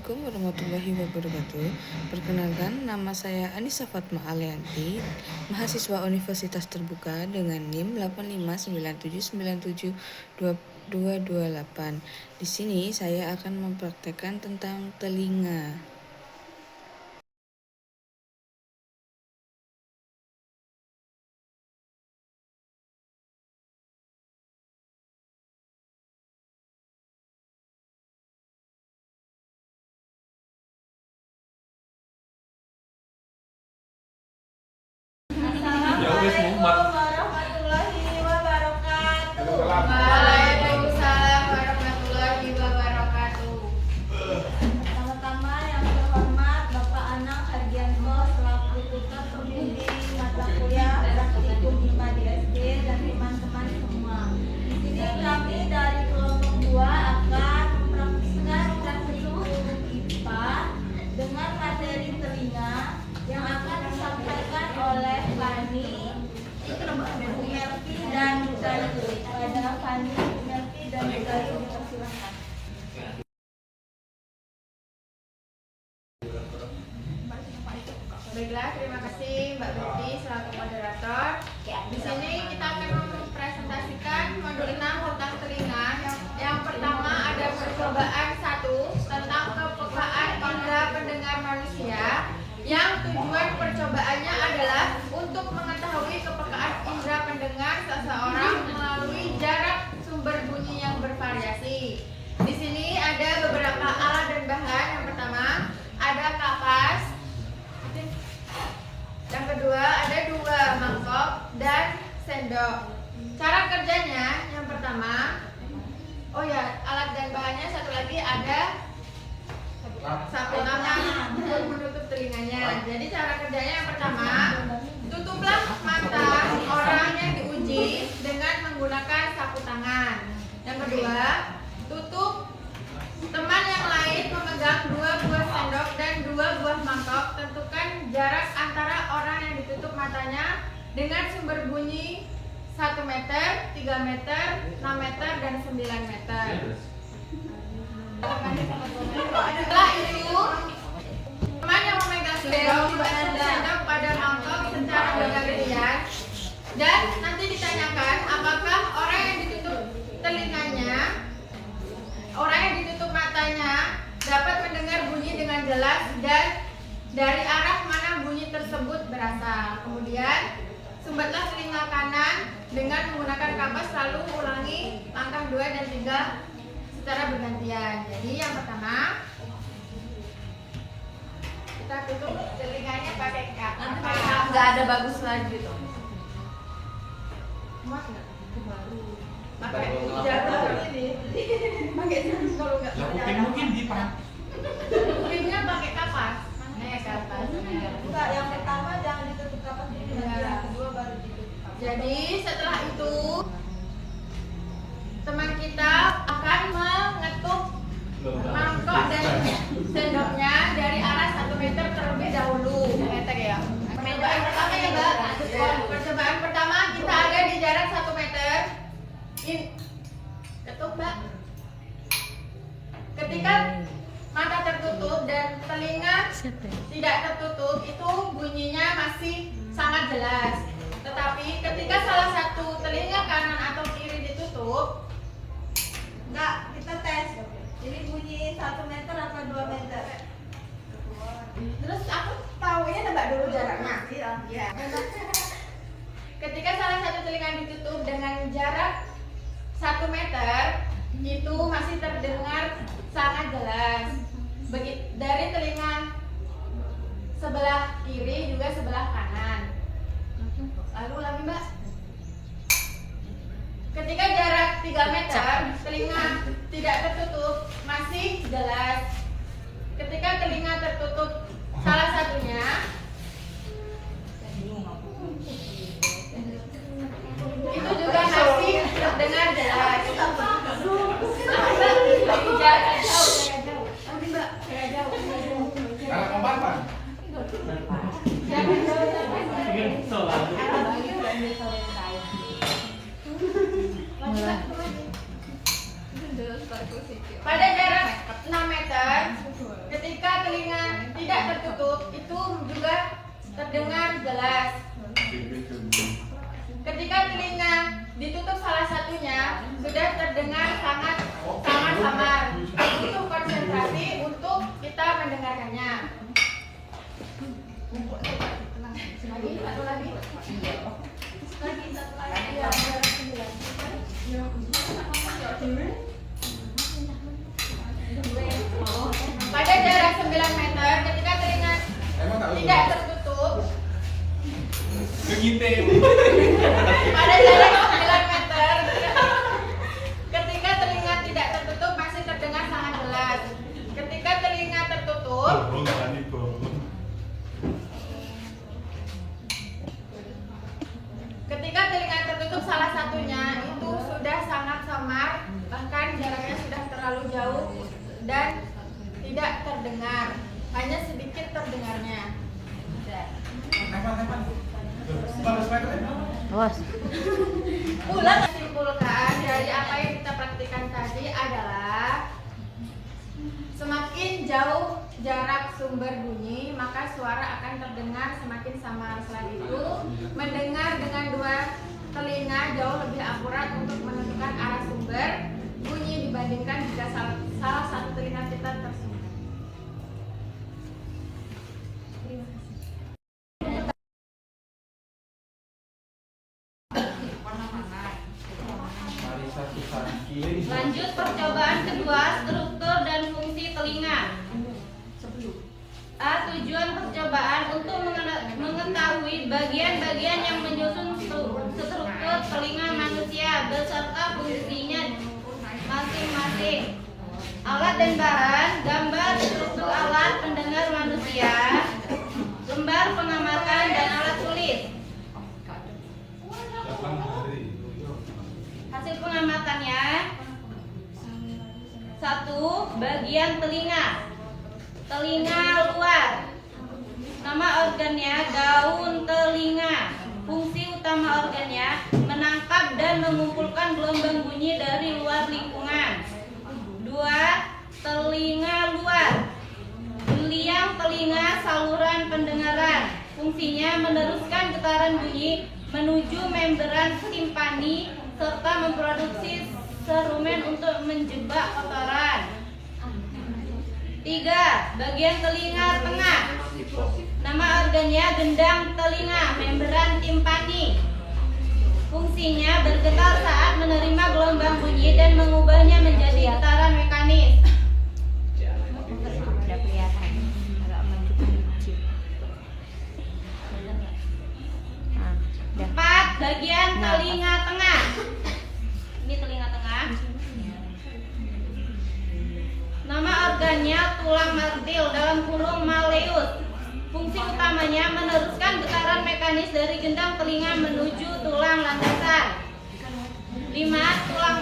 Assalamualaikum warahmatullahi wabarakatuh. Perkenalkan, nama saya Anissa Fatma Alianti, mahasiswa Universitas Terbuka dengan NIM 8597972228. Di sini saya akan mempraktekkan tentang telinga. Assalamualaikum warahmatullahi wabarakatuh. Waalaikumsalam warahmatullahi wabarakatuh. Pertama-tama yang terhormat Bapak Anang Hardianto selaku tutor pembimbing mata kuliah praktikum IPA di SD dan teman-teman semua. Di sini kami dari kelompok 2 akan mempraktikkan praktikum IPA dengan materi telinga yang akan disampaikan oleh Fani, Melki dan Budayu. Pada Fani, Melki dan Budayu dipersilakan. Baiklah, terima kasih Mbak Betty selaku moderator. Di sini kita akan mempresentasikan modul 6 tentang telinga. Yang pertama ada percobaan 1 tentang kepekaan indera pendengar manusia. Yang tujuan percobaannya adalah untuk mengetahui kepekaan indera pendengar seseorang melalui jarak sumber bunyi yang bervariasi. Di sini ada beberapa alat dan bahan. Yang pertama ada kapas. Yang kedua ada 2 mangkok dan sendok. Cara kerjanya yang pertama, alat dan bahannya satu lagi ada sapu tangan untuk menutup telinganya. Jadi cara kerjanya yang pertama, tutuplah mata orang yang diuji dengan menggunakan sapu tangan. Yang kedua, tutup teman yang lain memegang 2 buah sendok dan 2 buah mangkok. Tentukan jarak antara orang yang ditutup matanya dengan sumber bunyi 1 meter, 3 meter, 6 meter, dan 9 meter. Setelah itu, teman yang memegang sendok pada mangkok secara bergantian, dan nanti ditanyakan apakah orang yang ditutup telinganya, orang yang ditutup matanya dapat mendengar bunyi dengan jelas dan dari arah mana bunyi tersebut berasal. Kemudian sumbatlah telinga kanan dengan menggunakan kapas, lalu ulangi langkah 2 dan 3 secara bergantian. Jadi yang pertama, kita tutup telinganya pakai kapas. Nggak ada bagus lagi tuh. Muat nggak? Pakai jarum ini. Pakai jarum kalau nggak pakai. Mungkin di pan. Kupingnya pakai kapas. Kapas. Enggak, yang pertama jangan ditutup kapas dulu, yang kedua baru ditutup kapas. Jadi setelah itu teman kita akan mengetuk mangkok dan sendoknya dari arah 1 meter terlebih dahulu. Meter ya. Percobaan pertama ya Mbak. Percobaan pertama kita ada di jarak 1 meter. Ketuk Mbak. Ketika mata tertutup dan telinga tidak tertutup, itu bunyinya masih sangat jelas. Tetapi ketika salah satu telinga kanan atau kiri ditutup, Enggak, kita tes. Ini bunyi 1 meter atau 2 meter? terus aku tahunya nebak dulu jaraknya. Iya. Ketika salah satu telinga ditutup dengan jarak 1 meter, itu masih terdengar sangat jelas. Dari telinga sebelah kiri juga sebelah kanan. Lalu lagi Mbak. Ketika jarak 3 meter, telinga tidak tertutup, masih jelas. Ketika telinga tertutup salah satunya, itu juga masih terdengar jelas. Jarak jauh. Nanti Mbak, jarak jauh. Kalau kompak pan. Pada jarak 6 meter, telinga tidak tertutup itu juga terdengar jelas. Ketika telinga ditutup salah satunya sudah terdengar sangat samar. Butuh konsentrasi untuk kita mendengarkannya. Satu lagi. Pada jarak 9 meter ketika telinga tidak tertutup. Pada jarak 9 meter ketika telinga tidak tertutup masih terdengar sangat jelas. Ketika telinga tertutup salah satunya itu sudah sangat samar, bahkan jaraknya sudah terlalu jauh dan tidak terdengar, hanya sedikit terdengarnya. Ulang simpulkan dari apa yang kita praktikkan tadi adalah semakin jauh jarak sumber bunyi maka suara akan terdengar semakin samar. Selain itu, mendengar dengan dua telinga jauh lebih akurat untuk menentukan arah sumber bunyi dibandingkan jika salah satu telinga kita tersumbat. Lanjut percobaan kedua, struktur dan fungsi telinga. A. Tujuan percobaan untuk mengetahui bagian-bagian yang menyusun struktur telinga manusia beserta fungsinya masing-masing. Alat dan bahan: gambar struktur alat pendengar manusia, lembar pengamatan dan alat tulis. Hasil pengamatannya: 1. Bagian telinga. Telinga luar. Nama organnya daun telinga. Fungsi utama organnya menangkap dan mengumpulkan gelombang bunyi dari luar lingkungan. 2. Telinga luar. Liang telinga saluran pendengaran. Fungsinya meneruskan getaran bunyi menuju membran timpani serta memproduksi serumen untuk menjebak kotoran. 3. Bagian telinga tengah. Nama organnya gendang telinga, membran timpani. Fungsinya bergetar saat menerima gelombang bunyi dan mengubahnya menjadi getaran mekanis. 4. Bagian telinga tengah. Ini telinga tengah. Nama organnya tulang martil dalam kurung malleus. Fungsi utamanya meneruskan getaran mekanis dari gendang telinga menuju tulang landasan. 5. Tulang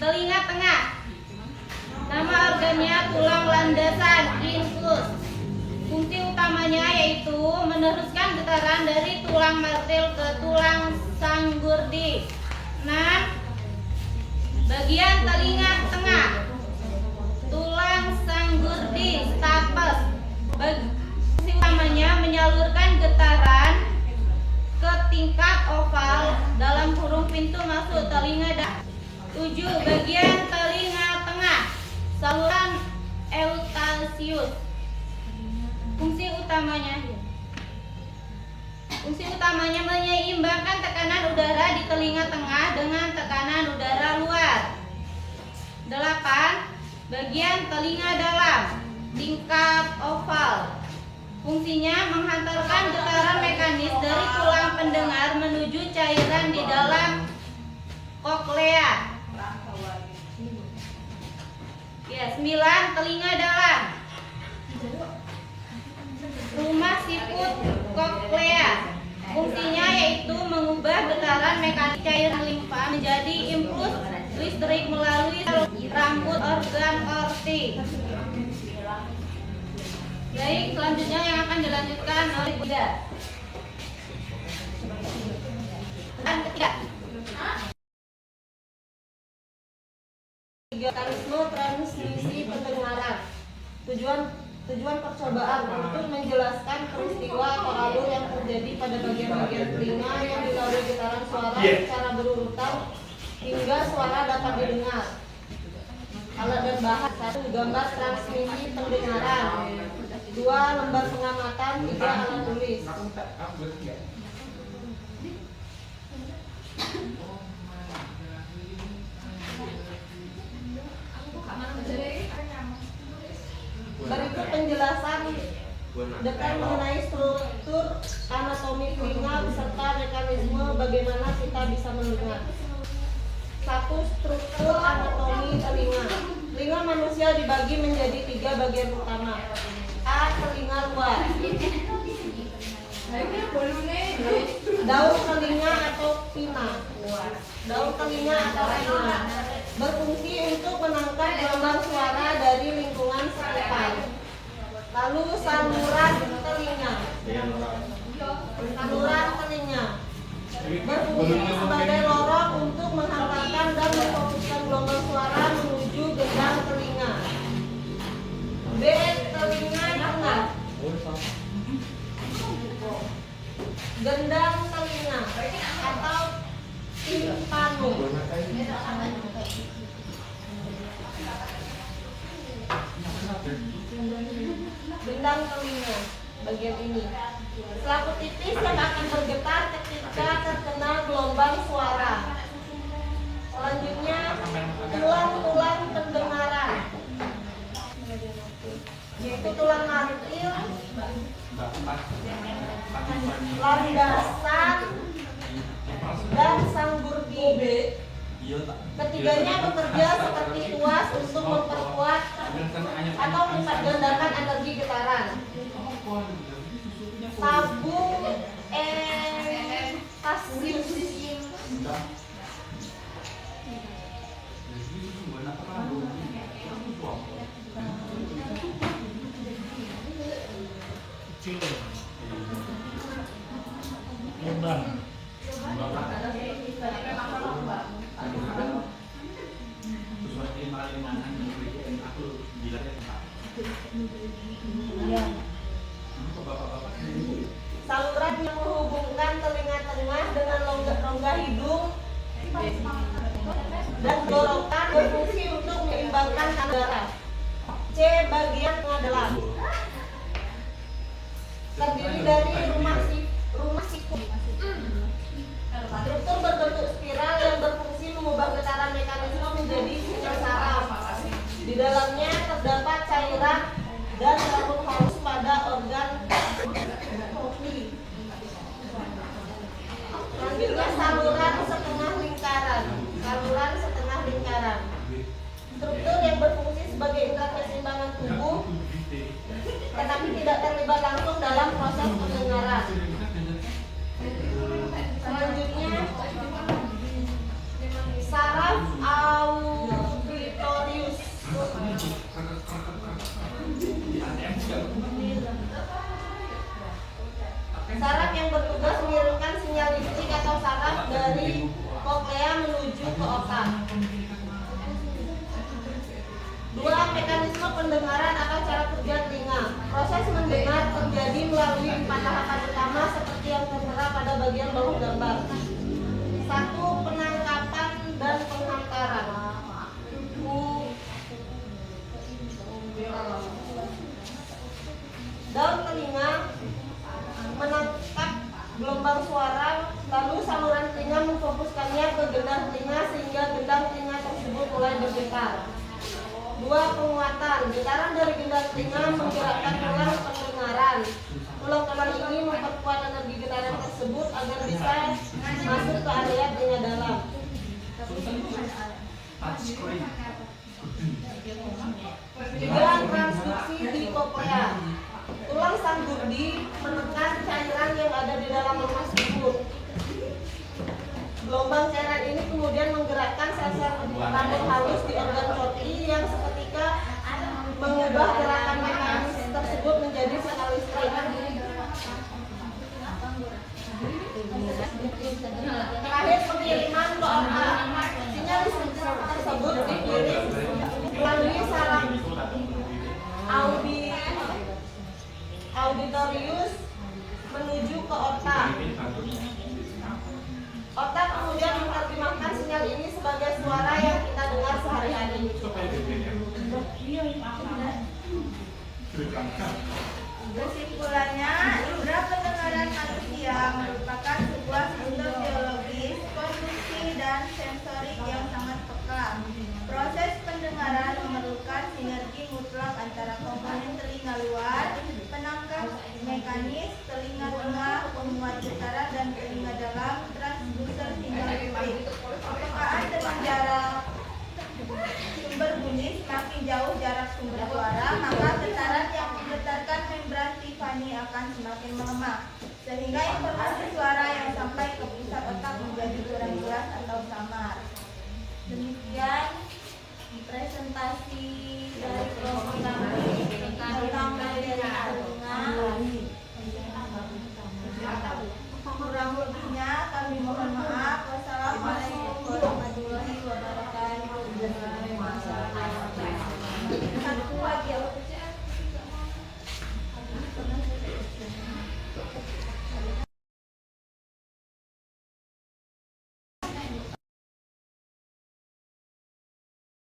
telinga tengah. Nama organnya tulang landasan infus. Fungsi utamanya yaitu meneruskan getaran dari tulang martil ke tulang sanggurdi. 6. Bagian telinga tengah. Tulang sanggurdi stapes. Fungsi utamanya menyalurkan getaran ke tingkat oval dalam kurung pintu masuk telinga. 7. Bagian telinga tengah. Saluran eutasius. Fungsi utamanya menyeimbangkan tekanan udara di telinga tengah dengan tekanan udara luar. 8. Bagian telinga dalam, tingkat oval. Fungsinya menghantarkan getaran mekanis dari tulang pendengar menuju cairan di dalam koklea. 9. Telinga dalam. Rumah siput koklea. Fungsinya yaitu mengubah getaran mekanik cairan limfa menjadi impuls listrik melalui rambut organ orti. Baik, selanjutnya yang akan dilanjutkan oleh Bunda. Ketiga. Mekanisme transmisi pendengaran. Tujuan percobaan untuk menjelaskan peristiwa atau alur yang terjadi pada bagian-bagian telinga yang dilalui getaran suara secara berurutan hingga suara dapat didengar. Alat dan bahan: 1. Gambar transmisi pendengaran. 2. Lembar pengamatan. 3. Alat tulis. Berikut penjelasan detail mengenai struktur anatomi telinga beserta mekanisme bagaimana kita bisa mendengar. 1. Struktur anatomi telinga. Telinga manusia dibagi menjadi 3 bagian utama. A. Telinga luar. Daun telinga atau pina. Daun telinga atau pina berfungsi untuk menangkap gelombang suara dari lingkungan sekitar. Lalu saluran telinga. Saluran telinga berfungsi sebagai lorong untuk menghantarkan dan memfokuskan gelombang suara menuju gendang telinga. B. Telinga tengah. Gendang telinga atau timpanum. Gendang telinga bagian ini selaku tipis yang akan bergetar ketika terkena gelombang suara. Selanjutnya tulang-tulang pendengaran, yaitu tulang martil, landasan, dan sanggurdi. Ketiganya bekerja seperti tuas untuk memperkuat atau melipat gandakan energi getaran. Tabung empasius. Saluran yang menghubungkan telinga tengah dengan rongga hidung dan tenggorokan berfungsi untuk menyeimbangkan udara. C. Bagian tengah dalam terdiri dari rumah siku. Struktur berbentuk spiral yang berfungsi mengubah getaran mekanisme menjadi sinyal saraf. Di dalamnya terdapat cairan dan rambut halus pada organ. Selanjutnya saluran setengah lingkaran. Saluran setengah lingkaran. Struktur yang berfungsi sebagai indera keseimbangan tubuh, tetapi tidak terlibat langsung dalam proses pendengaran. Selanjutnya saraf auditorius. Saraf yang bertugas mengirimkan sinyal listrik atau saraf dari koklea menuju ke otak. 2. Mekanisme pendengaran atau cara kerja telinga. Proses mendengar terjadi melalui 4 tahapan utama seperti yang tertera pada bagian bawah gambar. 1. Penangkapan dan penghantaran. Daun telinga menangkap gelombang suara, lalu saluran telinga memfokuskannya ke gendang telinga sehingga gendang telinga tersebut mulai bergetar. 2. Penguatan. Getaran dari gendang telinga menggerakkan tulang pendengaran. Tulang-tulang ini memperkuat energi getaran tersebut agar bisa masuk ke area telinga dalam. 3. Transduksi di koklea. Tulang sanggurdi menekan cairan yang ada di dalam lemas tubuh. Gelombang cairan ini kemudian menggerakkan sel-sel rambut halus di organ korti yang seketika mengubah gerakan mekanis tersebut menjadi sinyal listrik. Terakhir, pengiriman ke otak. Sinyal listrik tersebut dikirim melalui saraf auditorius menuju ke otak. Otak kemudian menerjemahkan sinyal ini sebagai suara yang kita dengar sehari-hari. Kesimpulannya, indera pendengaran manusia merupakan sebuah sistem biologis, kognitif, dan sensorik yang sangat peka. Proses pendengaran memerlukan sinergi mutlak antara komponen telinga luar, penangkap mekanis, telinga tengah, pemuat getaran, dan telinga dalam, transduser sinyal listrik. Kepekaan dengan jarak sumber bunyi, semakin jauh jarak sumber suara, maka getaran yang menggetarkan membran Tiffany akan semakin melemah, sehingga informasi suara yang sampai ke pusat otak menjadi kurang jelas atau samar. Demikian presentasi dari kelompok kami tentang dari telinga. Kurang lebih